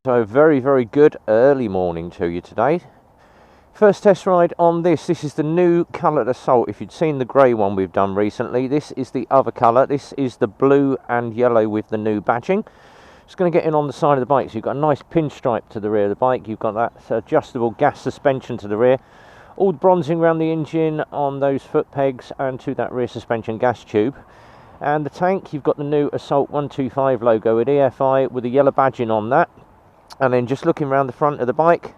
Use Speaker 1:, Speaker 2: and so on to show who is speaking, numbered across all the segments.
Speaker 1: So very, very good early morning to you today. First test ride on this. This is the new coloured Assault. If you'd seen the grey one we've done recently, this is the other colour. This is the blue and yellow with the new badging. Just going to get in on the side of the bike. So you've got a nice pinstripe to the rear of the bike. You've got that adjustable gas suspension to the rear. All the bronzing around the engine on those foot pegs and to that rear suspension gas tube. And the tank, you've got the new Assault 125 logo with EFI with a yellow badging on that. And then just looking around the front of the bike,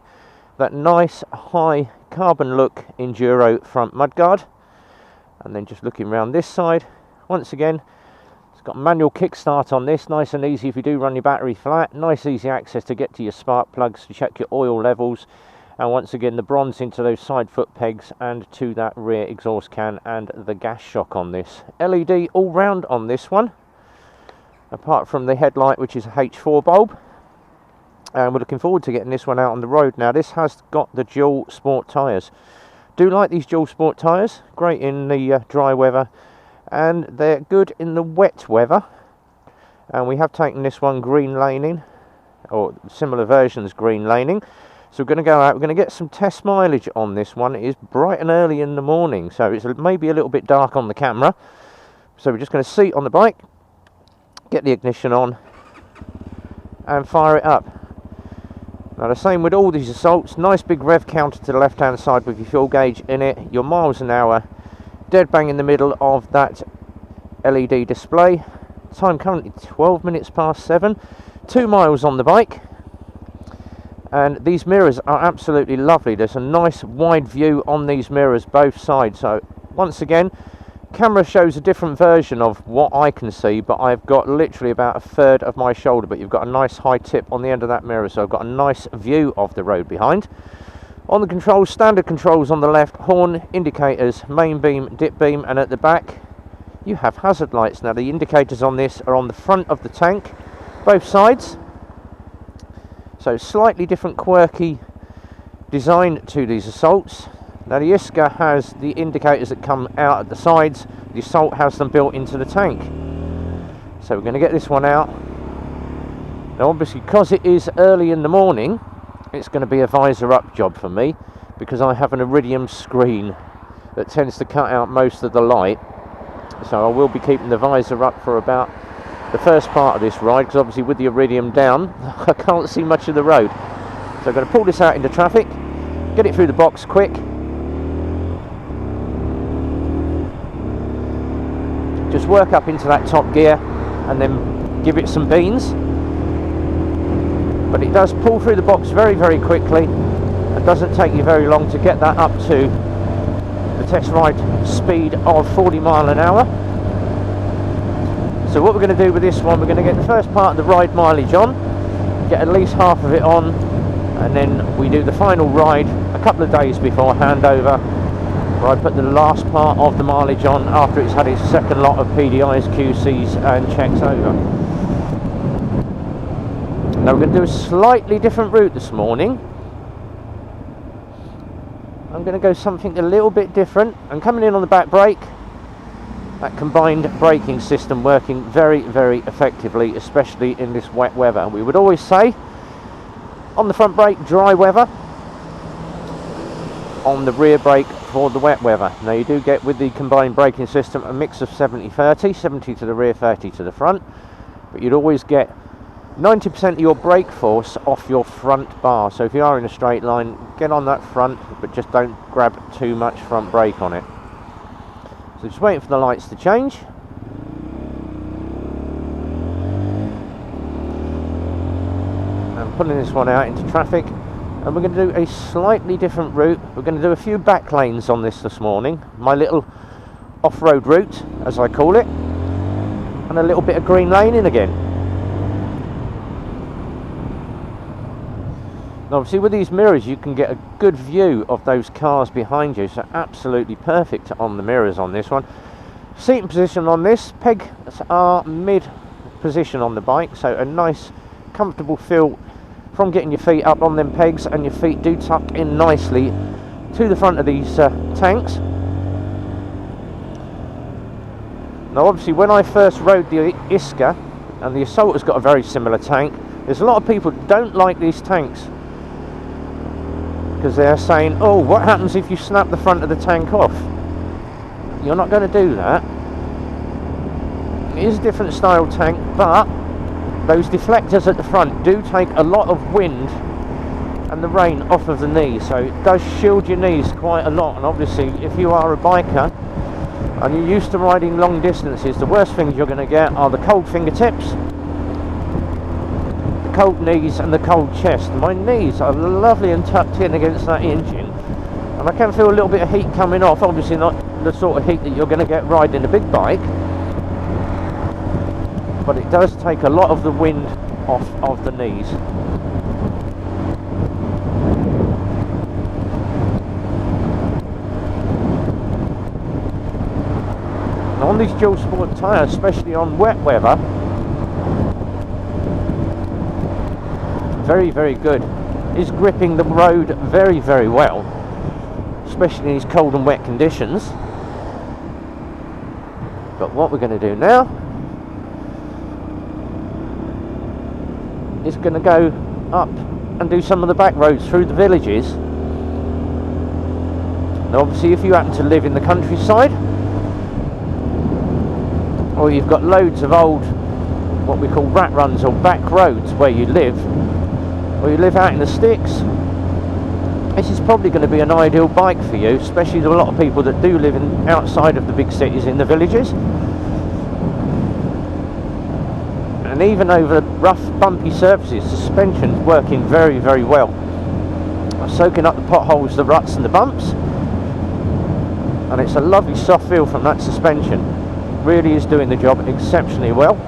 Speaker 1: that nice high carbon look enduro front mudguard. And then just looking around this side, once again, it's got manual kickstart on this, nice and easy if you do run your battery flat. Nice easy access to get to your spark plugs to check your oil levels. And once again, the bronze into those side foot pegs and to that rear exhaust can and the gas shock on this. LED all round on this one, apart from the headlight, which is a H4 bulb. And we're looking forward to getting this one out on the road. Now, this has got the dual sport tyres. Do like these dual sport tyres, great in the dry weather, and they're good in the wet weather. And we have taken this one green laning, or similar versions green laning. So we're going to go out, we're going to get some test mileage on this one. It is bright and early in the morning, so it's maybe a little bit dark on the camera. So we're just going to seat on the bike, get the ignition on, and fire it up. Now the same with all these Assaults, nice big rev counter to the left hand side with your fuel gauge in it, your miles an hour, dead bang in the middle of that LED display. Time currently 12 minutes past 7, 2 miles on the bike. And these mirrors are absolutely lovely. There's a nice wide view on these mirrors both sides. So once again, camera shows a different version of what I can see, but I've got literally about a third of my shoulder, but you've got a nice high tip on the end of that mirror, so I've got a nice view of the road behind. On the controls, standard controls on the left, horn, indicators, main beam, dip beam, and at the back you have hazard lights. Now the indicators on this are on the front of the tank, both sides, so slightly different quirky design to these Assaults. Now the Iska has the indicators that come out at the sides, the Assault has them built into the tank. So we're going to get this one out. Now obviously, because it is early in the morning, it's going to be a visor up job for me, because I have an iridium screen that tends to cut out most of the light. So I will be keeping the visor up for about the first part of this ride, because obviously with the iridium down, I can't see much of the road. So I'm going to pull this out into traffic, get it through the box quick. Just work up into that top gear and then give it some beans. But it does pull through the box very, very quickly. It doesn't take you very long to get that up to the test ride speed of 40 miles an hour. So what we're going to do with this one, we're going to get the first part of the ride mileage on, get at least half of it on, and then we do the final ride a couple of days before handover, where I put the last part of the mileage on after it's had its second lot of PDIs, QCs and checks over. Now we're going to do a slightly different route this morning. I'm going to go something a little bit different. I'm coming in on the back brake. That combined braking system working very, very effectively, especially in this wet weather. We would always say, on the front brake, dry weather. On the rear brake for the wet weather. Now you do get with the combined braking system a mix of 70-30, 70 to the rear, 30 to the front, but you'd always get 90% of your brake force off your front bar. So if you are in a straight line, get on that front, but just don't grab too much front brake on it. So just waiting for the lights to change. I'm pulling this one out into traffic. And we're going to do a slightly different route. We're going to do a few back lanes on this morning. My little off-road route, as I call it. And a little bit of green laning again. Now obviously with these mirrors you can get a good view of those cars behind you. So absolutely perfect on the mirrors on this one. Seating position on this. Pegs are mid position on the bike. So a nice comfortable feel from getting your feet up on them pegs, and your feet do tuck in nicely to the front of these tanks. Now obviously when I first rode the Iska, and the Assault has got a very similar tank, There's a lot of people who don't like these tanks because they're saying, oh, what happens if you snap the front of the tank off? You're not going to do that. It is a different style tank, but those deflectors at the front do take a lot of wind and the rain off of the knees, so it does shield your knees quite a lot. And obviously if you are a biker and you're used to riding long distances, the worst things you're going to get are the cold fingertips, the cold knees and the cold chest. My knees are lovely and tucked in against that engine, and I can feel a little bit of heat coming off. Obviously not the sort of heat that you're going to get riding a big bike, but it does take a lot of the wind off of the knees. And on these dual sport tyres, especially on wet weather, very, very good. Is gripping the road very, very well, especially in these cold and wet conditions. But what we're going to do now is going to go up and do some of the back roads through the villages. Now obviously if you happen to live in the countryside, or you've got loads of old, what we call rat runs or back roads where you live, or you live out in the sticks, this is probably going to be an ideal bike for you, especially with a lot of people that do live outside of the big cities in the villages. And even over rough bumpy surfaces, suspension's working very, very well, soaking up the potholes, the ruts and the bumps, and it's a lovely soft feel from that suspension. Really is doing the job exceptionally well.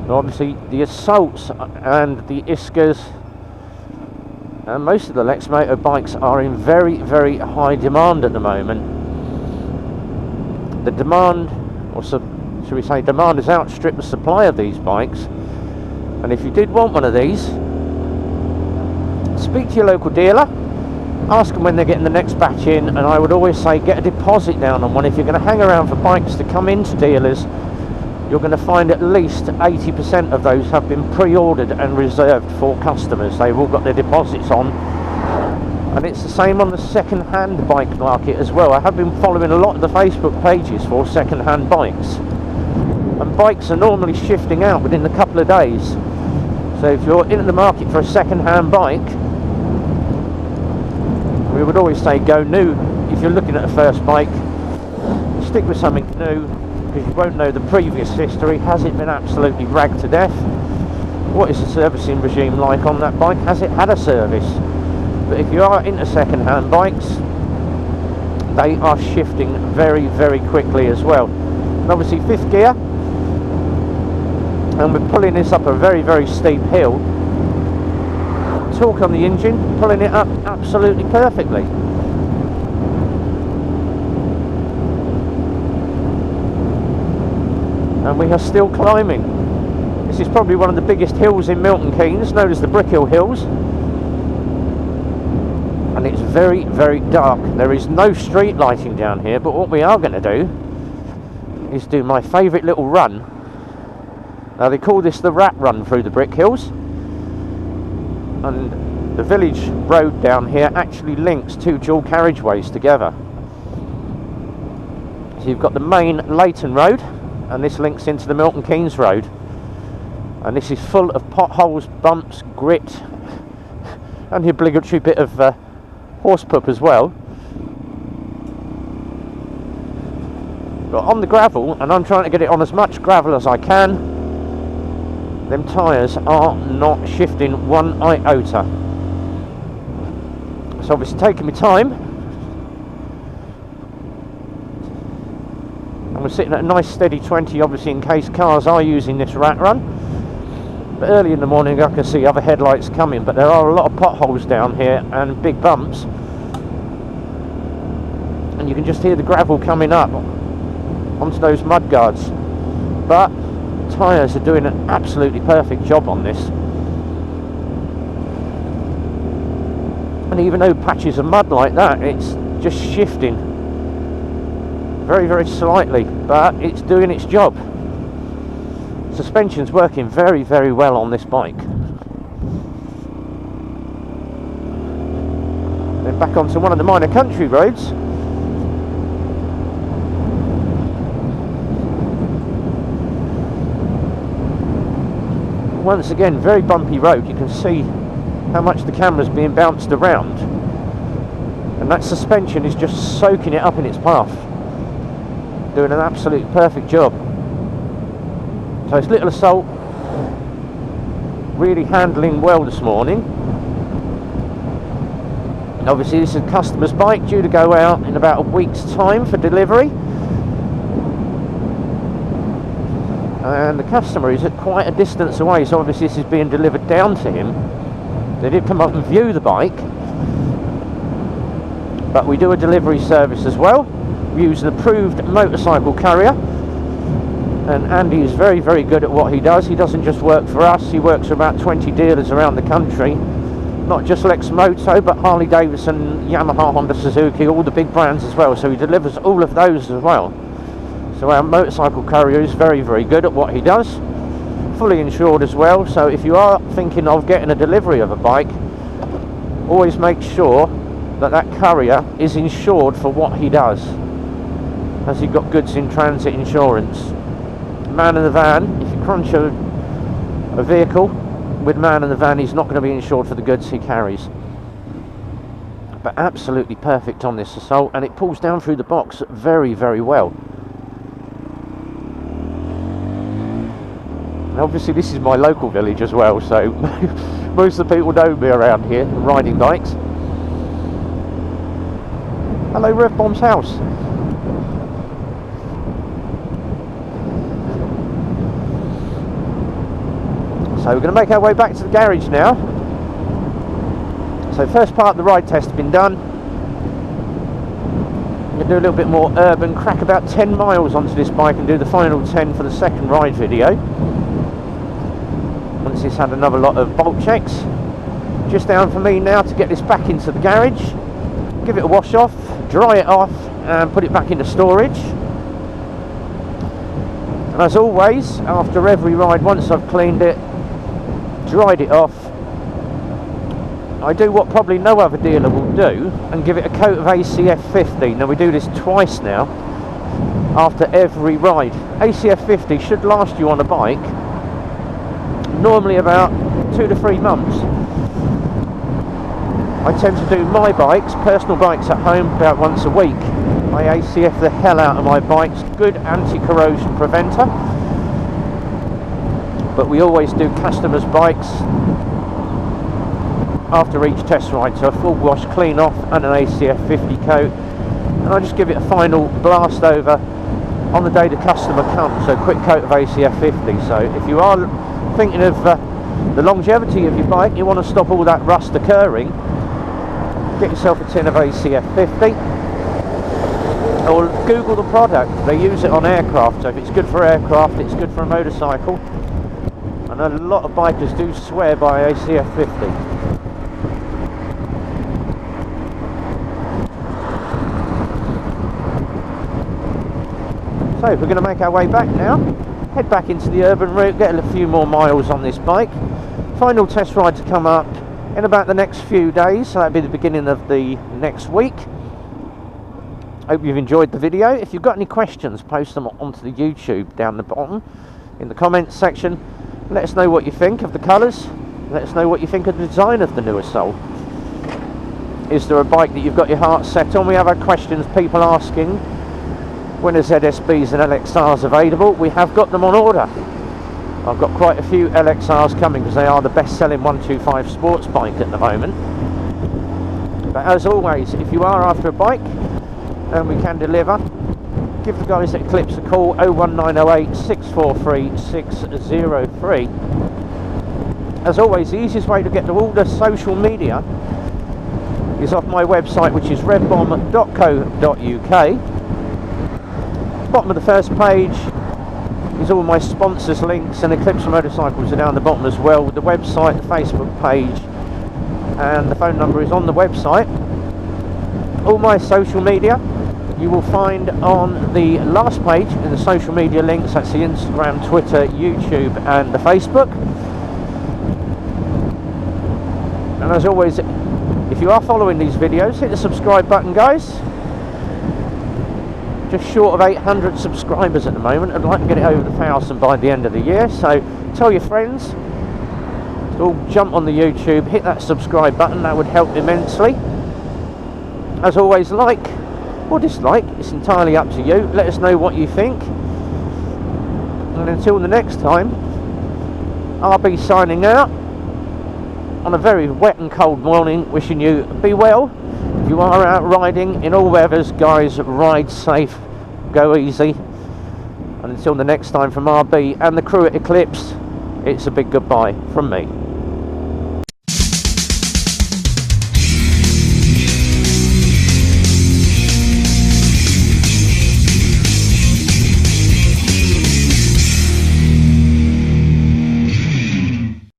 Speaker 1: Now obviously the Assaults and the Iskas and most of the Lexmoto bikes are in very, very high demand at the moment. The demand, or should we say demand, has outstripped the supply of these bikes. And if you did want one of these, speak to your local dealer, ask them when they're getting the next batch in, and I would always say get a deposit down on one. If you're going to hang around for bikes to come into dealers, you're going to find at least 80% of those have been pre-ordered and reserved for customers. They've all got their deposits on. And it's the same on the second-hand bike market as well. I have been following a lot of the Facebook pages for second-hand bikes, and bikes are normally shifting out within a couple of days. So if you're in the market for a second-hand bike, we would always say go new. If you're looking at a first bike, stick with something new, because you won't know the previous history. Has it been absolutely ragged to death? What is the servicing regime like on that bike? Has it had a service? But if you are into second-hand bikes, they are shifting very, very quickly as well. And obviously 5th gear, and we're pulling this up a very, very steep hill. Torque on the engine, pulling it up absolutely perfectly. And we are still climbing. This is probably one of the biggest hills in Milton Keynes, known as the Brickhill Hills. And it's very, very dark. There is no street lighting down here, but what we are going to do is do my favourite little run. Now they call this the rat run through the Brick Hills, and the village road down here actually links two dual carriageways together. So you've got the main Leighton Road, and this links into the Milton Keynes Road, and this is full of potholes, bumps, grit, and the obligatory bit of horse poop as well. But on the gravel, and I'm trying to get it on as much gravel as I can, them tyres are not shifting one iota. So obviously taking my time, and we're sitting at a nice steady 20, obviously in case cars are using this rat run. But early in the morning I can see other headlights coming, but there are a lot of potholes down here and big bumps, and you can just hear the gravel coming up onto those mud guards. But tyres are doing an absolutely perfect job on this, and even though patches of mud like that, it's just shifting very, very slightly, but it's doing its job. Suspension's working very, very well on this bike. Then back onto one of the minor country roads. Once again, very bumpy road. You can see how much the camera's being bounced around, and that suspension is just soaking it up in its path, doing an absolute perfect job. So it's Little Assault really handling well this morning. Obviously this is a customer's bike due to go out in about a week's time for delivery, and the customer is at quite a distance away, so obviously this is being delivered down to him. They did come up and view the bike, but we do a delivery service as well. We use an approved motorcycle carrier, and Andy is very, very good at what he does. He doesn't just work for us, he works for about 20 dealers around the country, not just Lexmoto, but Harley Davidson, Yamaha, Honda, Suzuki, all the big brands as well, so he delivers all of those as well. So our motorcycle carrier is very, very good at what he does. Fully insured as well, so if you are thinking of getting a delivery of a bike, always make sure that that carrier is insured for what he does. Has he got goods in transit insurance? Man in the van, if you crunch a vehicle with man in the van, he's not going to be insured for the goods he carries. But absolutely perfect on this Assault, and it pulls down through the box very, very well. Obviously this is my local village as well, so most of the people know me around here riding bikes. Hello, Rev Bomb's house. So we're going to make our way back to the garage now. So first part of the ride test has been done. I'm going to do a little bit more urban, crack about 10 miles onto this bike and do the final 10 for the second ride video. Once it's had another lot of bolt checks. Just down for me now to get this back into the garage, give it a wash off, dry it off and put it back into storage. And as always, after every ride, once I've cleaned it, dried it off, I do what probably no other dealer will do and give it a coat of ACF 50. Now we do this twice now after every ride. ACF 50 should last you on a bike normally about 2 to 3 months. I tend to do my bikes, personal bikes at home, about once a week. I ACF the hell out of my bikes, good anti-corrosion preventer. But we always do customers' bikes after each test ride, so a full wash, clean off and an ACF 50 coat, and I just give it a final blast over on the day the customer comes, so quick coat of ACF 50. So if you are thinking of the longevity of your bike, you want to stop all that rust occurring, get yourself a tin of ACF 50 or Google the product. They use it on aircraft, so if it's good for aircraft, it's good for a motorcycle. I know a lot of bikers do swear by ACF 50. So we're going to make our way back now, head back into the urban route, get a few more miles on this bike. Final test ride to come up in about the next few days, so that'll be the beginning of the next week. Hope you've enjoyed the video. If you've got any questions, post them onto the YouTube down the bottom in the comments section. Let us know what you think of the colours, let us know what you think of the design of the new Assault. Is there a bike that you've got your heart set on? We have had questions, people asking when are ZSBs and LXRs available. We have got them on order. I've got quite a few LXRs coming because they are the best selling 125 sports bike at the moment. But as always, if you are after a bike and we can deliver, give the guys at Eclipse a call, 01908 643 603. As always, the easiest way to get to all the social media is off my website, which is revbomb.co.uk. Bottom of the first page is all my sponsors links, and Eclipse motorcycles are down the bottom as well, with the website, the Facebook page, and the phone number is on the website. All my social media, you will find on the last page in the social media links. That's the Instagram, Twitter, YouTube and the Facebook. And as always, if you are following these videos, hit the subscribe button, guys. Just short of 800 subscribers at the moment. I'd like to get it over the 1,000 by the end of the year, so tell your friends to all jump on the YouTube, hit that subscribe button, that would help immensely. As always, like or dislike, it's entirely up to you. Let us know what you think, and until the next time, I'll be signing out on a very wet and cold morning, wishing you be well. If you are out riding in all weathers, guys, ride safe, go easy, and until the next time, from RB and the crew at Eclipse, it's a big goodbye from me.